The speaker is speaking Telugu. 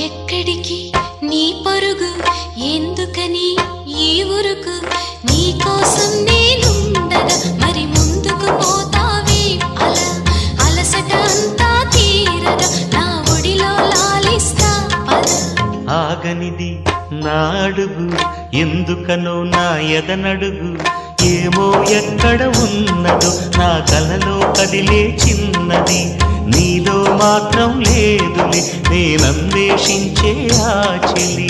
ఎక్కడికి నీ పరుగు ఎందుకని ఈ ఉరుకు నీ కోసం నేనుండగా మరి ముందుకు పోతావే అలా అలసట అంతా తీరగా నా ఒడిలో లాలిస్తా పద ఆగనిది నా అడుగు ఎందుకనో నా ఎదనడుగు ఏమో ఎక్కడ ఉన్నదో నా కలలో కదిలే చిన్నది నీలో మాత్రం లేదులే నేనన్వేషించే ఆ చెలి